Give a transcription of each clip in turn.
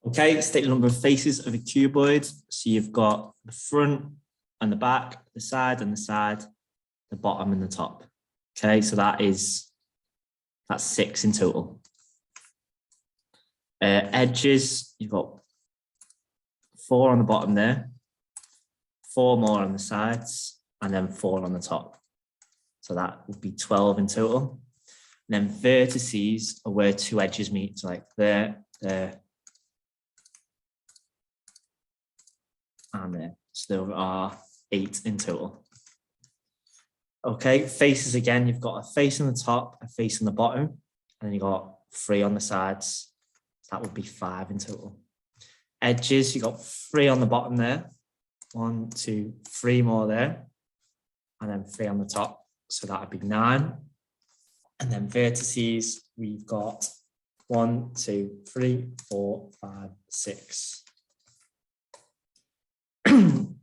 Okay, state the number of faces of a cuboid. So you've got the front and the back, the side and the side, the bottom and the top. Okay, so that's 6 in total. Edges, you've got 4 on the bottom there, 4 more on the sides, and then 4 on the top. So that would be 12 in total. And then vertices are where 2 edges meet, so like there, there, and there. So there are 8 in total. Okay, faces again, you've got a face on the top, a face on the bottom, and then you've got 3 on the sides. So that would be 5 in total. Edges, you've got 3 on the bottom there, 1, 2, 3 more there, and then 3 on the top. So that would be 9. And then vertices, we've got 1, 2, 3, 4, 5, 6.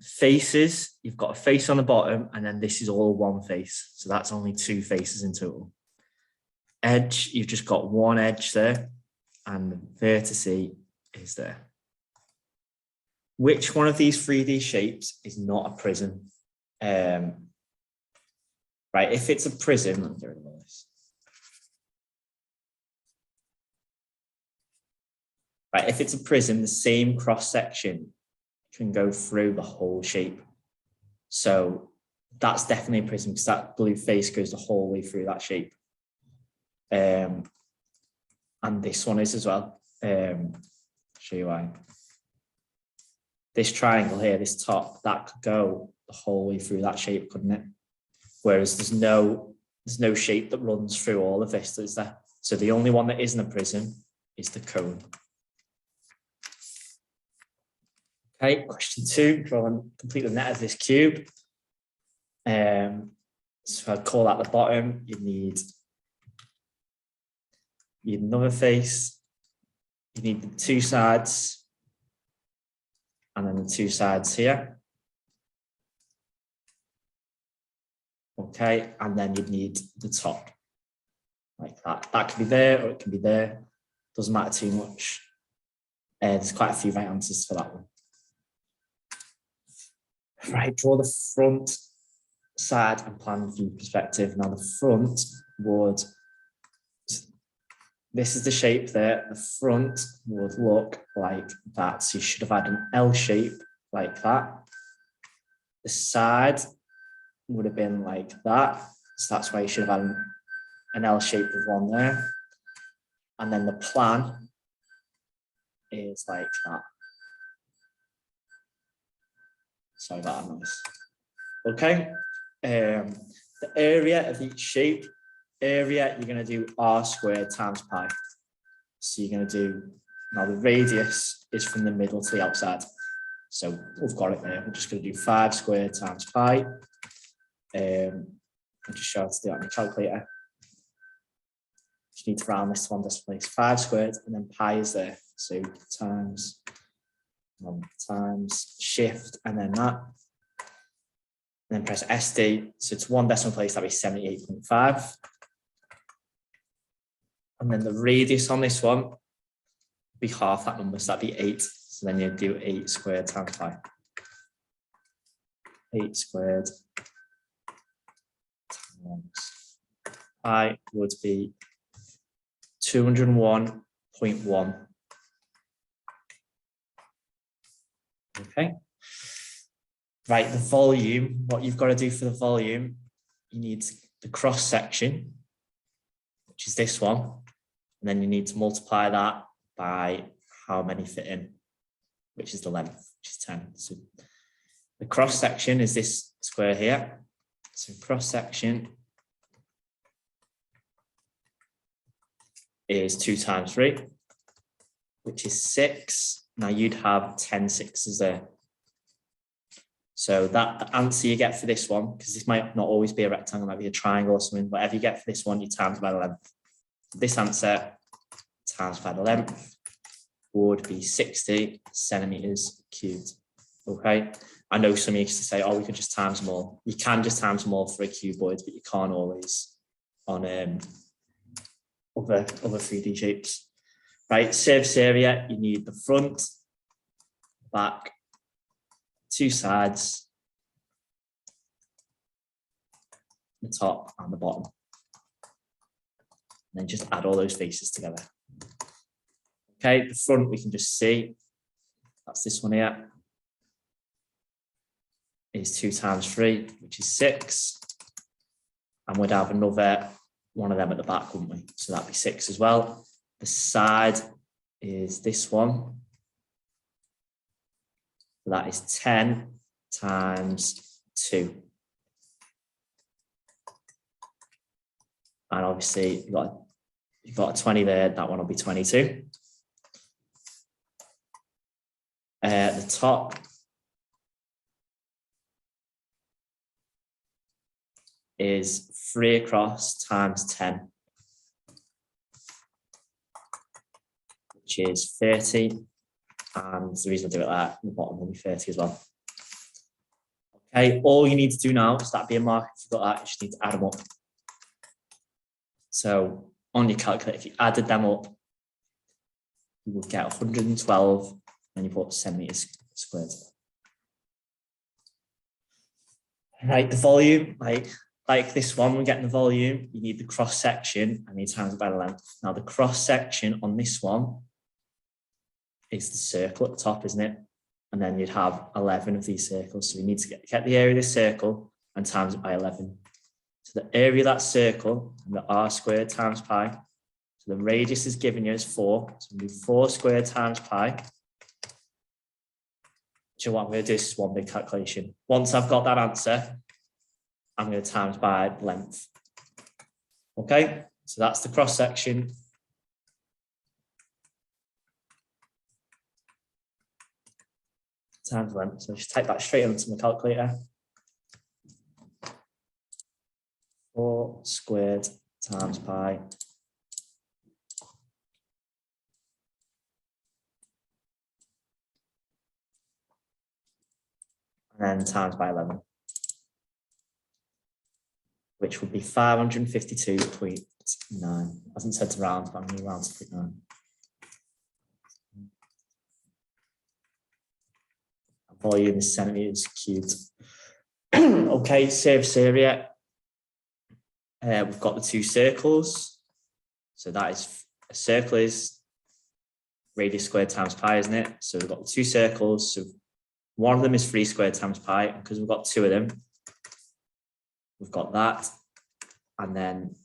Faces, you've got a face on the bottom, and then this is all one face. So that's only 2 faces in total. Edge, you've just got 1 edge there, and the vertice is there. Which one of these 3D shapes is not a prism? Right, if it's a prism, let me get rid of this. Right, if it's a prism, the same cross section can go through the whole shape. So that's definitely a prism because that blue face goes the whole way through that shape. And this one is as well. Show you why. This triangle here, this top, that could go the whole way through that shape, couldn't it? Whereas there's no shape that runs through all of this, is there? So the only one that isn't a prism is the cone. Okay, question 2, draw and complete the net of this cube. So I'd call that the bottom. You need another face. You need the 2 sides, and then the 2 sides here. Okay, and then you'd need the top, like that. That can be there or it can be there. Doesn't matter too much. There's quite a few right answers for that one. Right, draw the front, side and plan view perspective. Now the front would, this is the shape there, the front would look like that. So you should have had an L shape like that. The side would have been like that. So that's why you should have had an L shape with 1 there. And then the plan is like that. Sorry about that noise. Okay. The area of each shape, you're going to do r squared times pi. So you're going to do, now the radius is from the middle to the outside. So we've got it there. We're just going to do 5 squared times pi. I'll just show how to do that on the calculator. Just need to round this to 1 decimal place. 5 squared, and then pi is there. So times shift, and then that. And then press SD. So it's 1 decimal place, that'd be 78.5. And then the radius on this one would be half that number, so that'd be 8. So then you do 8 squared times pi. 8 squared times pi would be 201.1. Okay. Right, the volume, what you've got to do for the volume, you need the cross section, which is this one, and then you need to multiply that by how many fit in, which is the length, which is 10. So the cross section is this square here. So cross section is 2 times 3, which is 6. Now you'd have 10 6s there. So that the answer you get for this one, because this might not always be a rectangle, might be a triangle or something, whatever you get for this one, you times by the length. This answer times by the length would be 60 centimeters cubed. Okay. I know some used to say, oh, we could just times them all. You can just times them all for a cuboid, but you can't always on other 3D shapes. Right, surface area, you need the front, back, two sides, the top and the bottom. And then just add all those faces together. Okay, the front we can just see, that's this one here, is 2 times 3, which is 6. And we'd have another one of them at the back, wouldn't we? So that'd be 6 as well. The side is this one. So that is 10 times 2. And obviously you've got a 20 there, that one will be 22. The top is 3 across times 10, which is 30. And the reason I do it like that, the bottom will be 30 as well. Okay, all you need to do now, so that'd be a mark if you've got that, you just need to add them up. So on your calculator, if you added them up, you would get 112 and you put centimeters squared. Right, the volume, like this one, we're getting the volume, you need the cross section and you times it by the length. Now the cross section on this one is the circle at the top, isn't it? And then you'd have 11 of these circles. So we need to get the area of this circle and times it by 11. So the area of that circle, the r squared times pi. So the radius is given you as 4. So we do 4 squared times pi. So what I'm going to do is one big calculation. Once I've got that answer, I'm going to times by length. Okay, so that's the cross section. Times length. So just type that straight into my calculator. 4 squared times pi. And then times by 11. Which would be 552.9. Hasn't said to round, but I'm going to round to 0.9. Volume is centimeters cubed. Okay, surface area. We've got the 2 circles. So that is, a circle is radius squared times pi, isn't it? So we've got the 2 circles. So one of them is 3 squared times pi, and because we've got 2 of them, we've got that. And then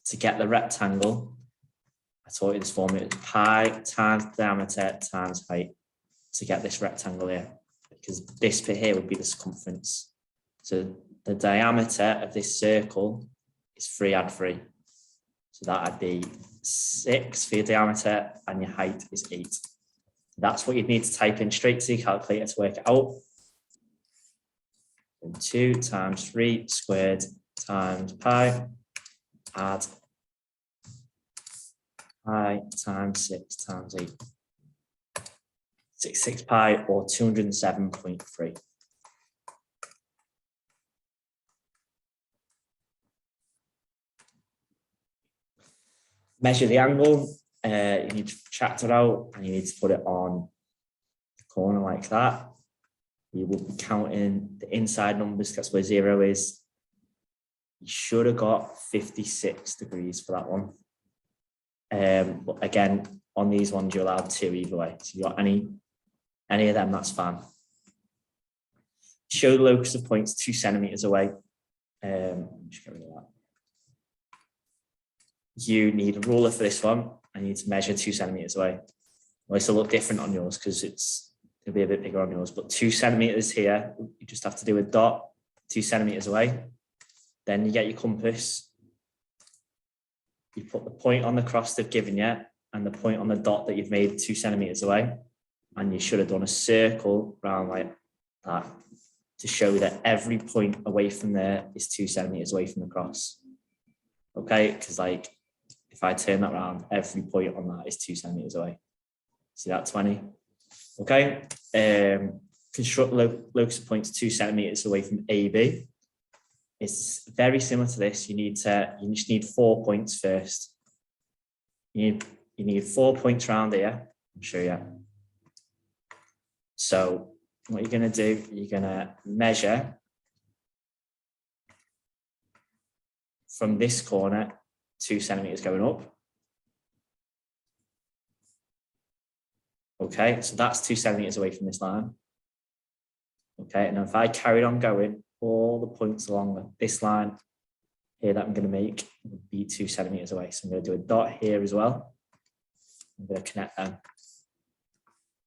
to get the rectangle, I taught you this formula, it's pi times diameter times height to get this rectangle here, because this bit here would be the circumference. So the diameter of this circle is 3 add 3. So that'd be 6 for your diameter and your height is 8. That's what you'd need to type in straight to your calculator to work it out. And 2 times 3 squared times pi, add pi times 6 times 8. 6 pi or 207.3. Measure the angle. You need to tract it out and you need to put it on the corner like that. You will be counting the inside numbers, that's where 0 is. You should have got 56 degrees for that one. But again, on these ones, you're allowed 2 either way. So you got any of them, that's fine. Show the locus of points 2 centimeters away. Just get rid of that. You need a ruler for this one, and you need to measure 2 centimeters away. Well, it's a little different on yours because it'll be a bit bigger on yours, but 2 centimeters here, you just have to do a dot 2 centimeters away. Then you get your compass. You put the point on the cross they've given you and the point on the dot that you've made 2 centimeters away. And you should have done a circle around like that to show that every point away from there is 2 centimeters away from the cross. Okay, because like if I turn that around, every point on that is 2 centimeters away. See that 20? Okay. Construct locus of points 2 centimeters away from AB. It's very similar to this. You just need 4 points first. You need you need 4 points around here. I'll show you. So what you're going to do, you're going to measure from this corner 2 centimeters going up. Okay, so that's 2 centimeters away from this line. Okay, and if I carried on going, all the points along this line here that I'm going to make would be 2 centimeters away. So I'm going to do a dot here as well. I'm going to connect them.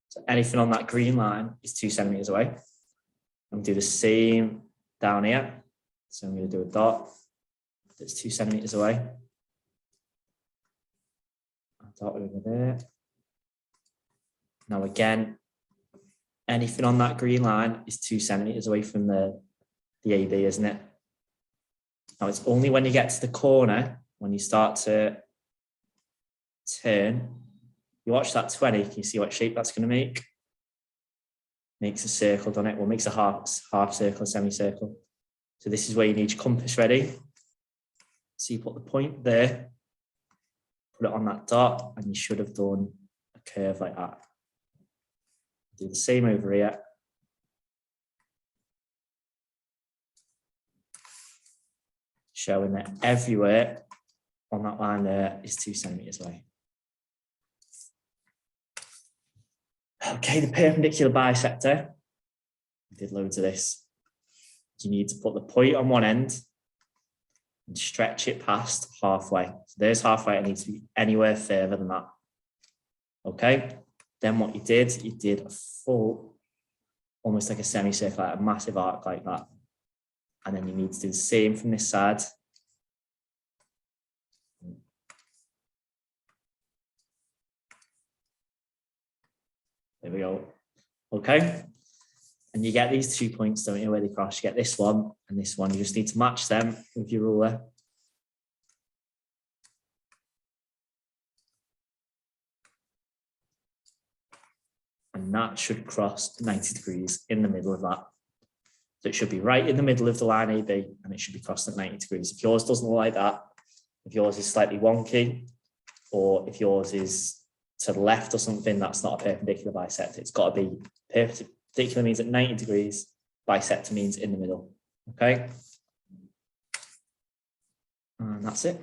So anything on that green line is 2 centimeters away. I'm going to do the same down here. So I'm going to do a dot that's 2 centimeters away. A dot over there. Now again, anything on that green line is 2 centimeters away from the AB, isn't it? Now it's only when you get to the corner, when you start to turn, you watch that 20, can you see what shape that's going to make? Makes a circle, doesn't it? Well, makes a half circle, a semicircle. So this is where you need your compass ready. So you put the point there, put it on that dot, and you should have done a curve like that. Do the same over here. Showing that everywhere on that line there is 2 centimeters away. Okay, the perpendicular bisector. We did loads of this. You need to put the point on one end and stretch it past halfway. So there's halfway, it needs to be anywhere further than that. Okay, then what you did a full, almost like a semicircle, like a massive arc like that. And then you need to do the same from this side. There we go. Okay. And you get these 2 points, don't you, where they cross. You get this one and this one. You just need to match them with your ruler. And that should cross 90 degrees in the middle of that. So it should be right in the middle of the line AB and it should be crossed at 90 degrees. If yours doesn't look like that, if yours is slightly wonky, or if yours is to the left or something, that's not a perpendicular bisector. It's got to be perpendicular means at 90 degrees, bisector means in the middle. Okay. And that's it.